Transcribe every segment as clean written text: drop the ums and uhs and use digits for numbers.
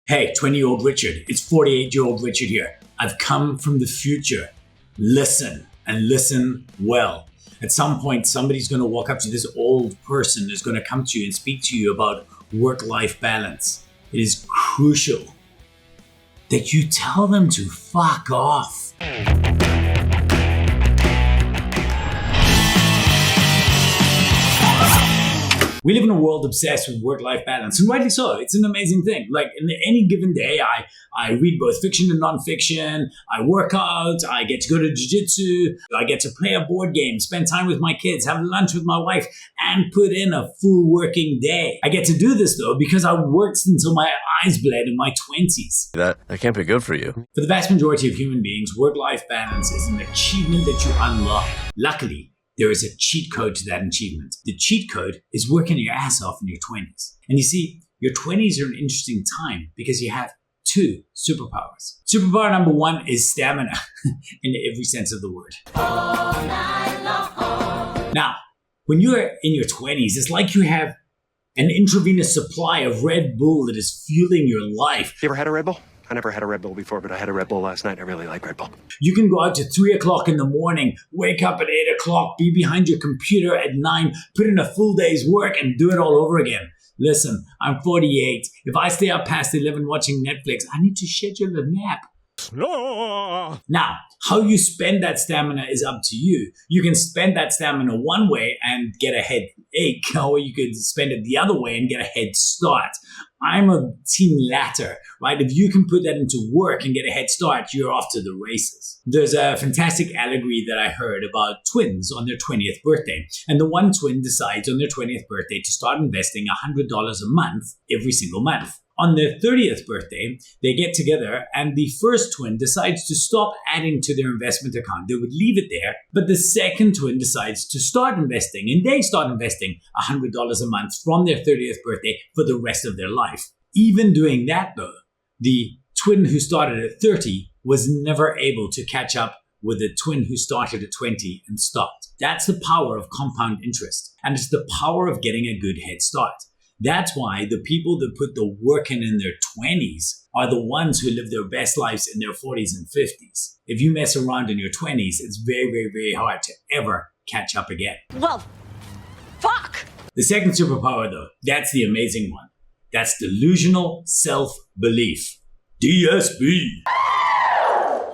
Hey, 20-year-old Richard, it's 48-year-old Richard here. I've come from the future. Listen, and listen well. At some point, somebody's going to walk up to this old person who's going to come to you and speak to you about work-life balance. It is crucial that you tell them to fuck off. We live in a world obsessed with work-life balance, and rightly so. It's an amazing thing. Like in any given day, I read both fiction and non-fiction. I work out. I get to go to jiu-jitsu. I get to play a board game, spend time with my kids, have lunch with my wife, and put in a full working day. I get to do this though because I worked until my eyes bled in my 20s. That can't be good for you. For the vast majority of human beings, work-life balance is an achievement that you unlock. Luckily, there is a cheat code to that achievement. The cheat code is working your ass off in your 20s. And you see, your 20s are an interesting time because you have two superpowers. Superpower number one is stamina in every sense of the word. All night long. Now, when you're in your 20s, it's like you have an intravenous supply of Red Bull that is fueling your life. You ever had a Red Bull? I never had a Red Bull before, but I had a Red Bull last night. I really like Red Bull. You can go out to 3 o'clock in the morning, wake up at 8 o'clock, be behind your computer at 9, put in a full day's work and do it all over again. Listen, I'm 48. If I stay up past 11 watching Netflix, I need to schedule a nap. Now, how you spend that stamina is up to you. You can spend that stamina one way and get a headache, or you could spend it the other way and get a head start. I'm a team latter, right? If you can put that into work and get a head start, you're off to the races. There's a fantastic allegory that I heard about twins on their 20th birthday. And the one twin decides on their 20th birthday to start investing $100 a month every single month. On their 30th birthday, they get together and the first twin decides to stop adding to their investment account. They would leave it there, but the second twin decides to start investing, and they start investing $100 a month from their 30th birthday for the rest of their life. Even doing that though, the twin who started at 30 was never able to catch up with the twin who started at 20 and stopped. That's the power of compound interest, and it's the power of getting a good head start. That's why the people that put the work in their 20s are the ones who live their best lives in their 40s and 50s. If you mess around in your 20s, it's very, very, very hard to ever catch up again. Well, fuck! The second superpower though, that's the amazing one. That's delusional self-belief. DSB.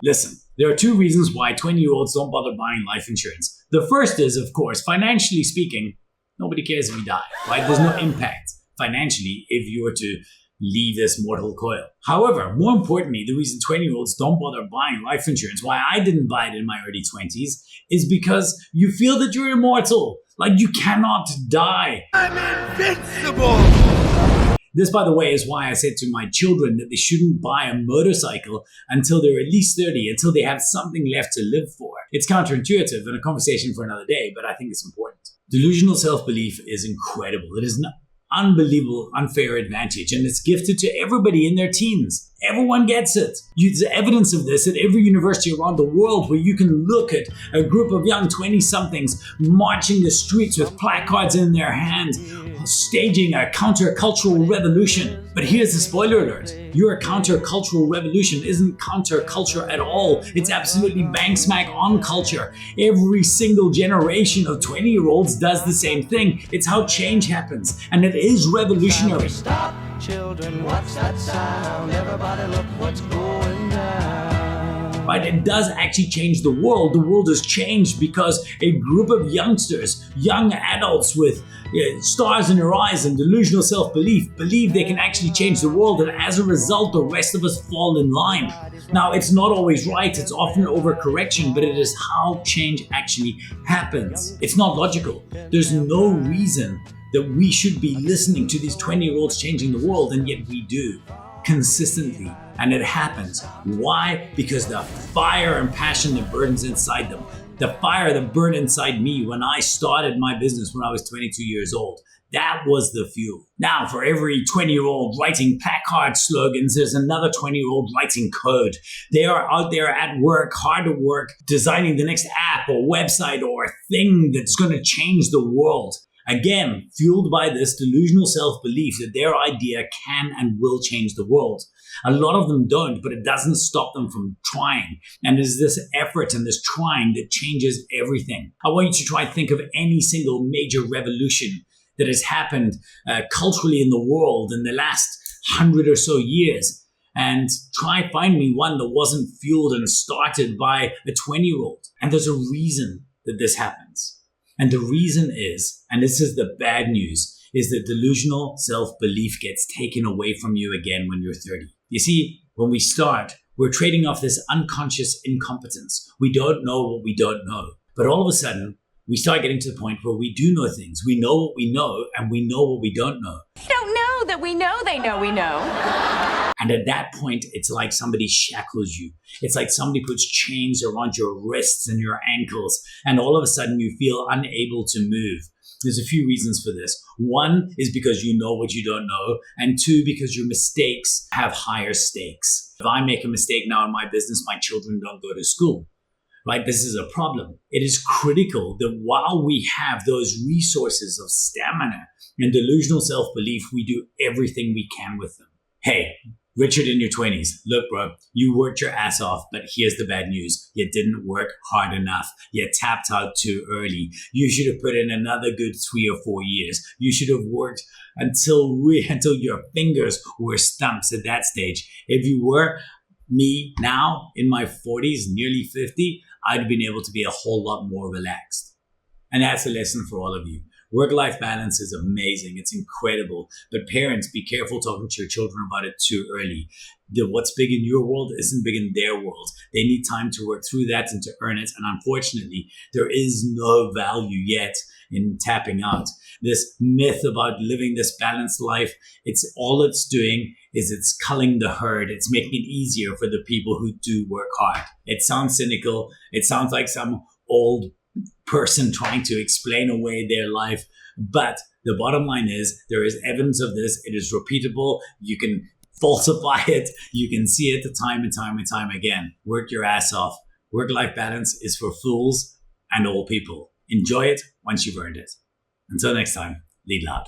Listen, there are two reasons why 20-year-olds don't bother buying life insurance. The first is, of course, financially speaking, nobody cares if you die, right? There's no impact financially if you were to leave this mortal coil. However, more importantly, the reason 20-year-olds don't bother buying life insurance, why I didn't buy it in my early 20s, is because you feel that you're immortal. Like you cannot die. I'm invincible! This, by the way, is why I said to my children that they shouldn't buy a motorcycle until they're at least 30, until they have something left to live for. It's counterintuitive and a conversation for another day, but I think it's important. Delusional self-belief is incredible. It is an unbelievable, unfair advantage, and it's gifted to everybody in their teens. Everyone gets it. There's evidence of this at every university around the world where you can look at a group of young 20-somethings marching the streets with placards in their hands, staging a countercultural revolution. But here's the spoiler alert. Your countercultural revolution isn't counterculture at all. It's absolutely bang smack on culture. Every single generation of 20-year-olds does the same thing. It's how change happens, and it is revolutionary. Stop, children, what's that sound? Everybody look what's going down. Right? It does actually change the world. The world has changed because a group of youngsters, young adults with stars in their eyes and delusional self-belief, believe they can actually change the world, and as a result, the rest of us fall in line. Now, it's not always right. It's often overcorrection, but it is how change actually happens. It's not logical. There's no reason that we should be listening to these 20-year-olds changing the world, and yet we do. Consistently, and it happens. Why? Because the fire and passion that burns inside them, the fire that burned inside me when I started my business when I was 22 years old, that was the fuel. Now, for every 20-year-old writing placard slogans, there's another 20-year-old writing code. They are out there at work, hard at work, designing the next app or website or thing that's going to change the world. Again, fueled by this delusional self-belief that their idea can and will change the world. A lot of them don't, but it doesn't stop them from trying. And it's this effort and this trying that changes everything. I want you to try and think of any single major revolution that has happened culturally in the world in the last 100 or so years, and try find me one that wasn't fueled and started by a 20-year-old. And there's a reason that this happens. And the reason is, and this is the bad news, is that delusional self-belief gets taken away from you again when you're 30. You see, when we start, we're trading off this unconscious incompetence. We don't know what we don't know. But all of a sudden, we start getting to the point where we do know things. We know what we know, and we know what we don't know. They don't know that we know they know we know. And at that point, it's like somebody shackles you. It's like somebody puts chains around your wrists and your ankles, and all of a sudden you feel unable to move. There's a few reasons for this. One is because you know what you don't know, and two, because your mistakes have higher stakes. If I make a mistake now in my business, my children don't go to school. Right? This is a problem. It is critical that while we have those resources of stamina and delusional self-belief, we do everything we can with them. Hey, Richard in your 20s, look, bro, you worked your ass off, but here's the bad news. You didn't work hard enough. You tapped out too early. You should have put in another good 3 or 4 years. You should have worked until your fingers were stumps at that stage. If you were me now in my 40s, nearly 50, I'd been able to be a whole lot more relaxed. And that's a lesson for all of you. Work-life balance is amazing. It's incredible. But parents, be careful talking to your children about it too early. What's big in your world isn't big in their world. They need time to work through that and to earn it. And unfortunately, there is no value yet in tapping out. This myth about living this balanced life, all it's doing is it's culling the herd. It's making it easier for the people who do work hard. It sounds cynical. It sounds like some old person trying to explain away their life. But the bottom line is there is evidence of this. It is repeatable. You can falsify it. You can see it time and time and time again. Work your ass off. Work-life balance is for fools and old people. Enjoy it once you've earned it. Until next time, lead loud.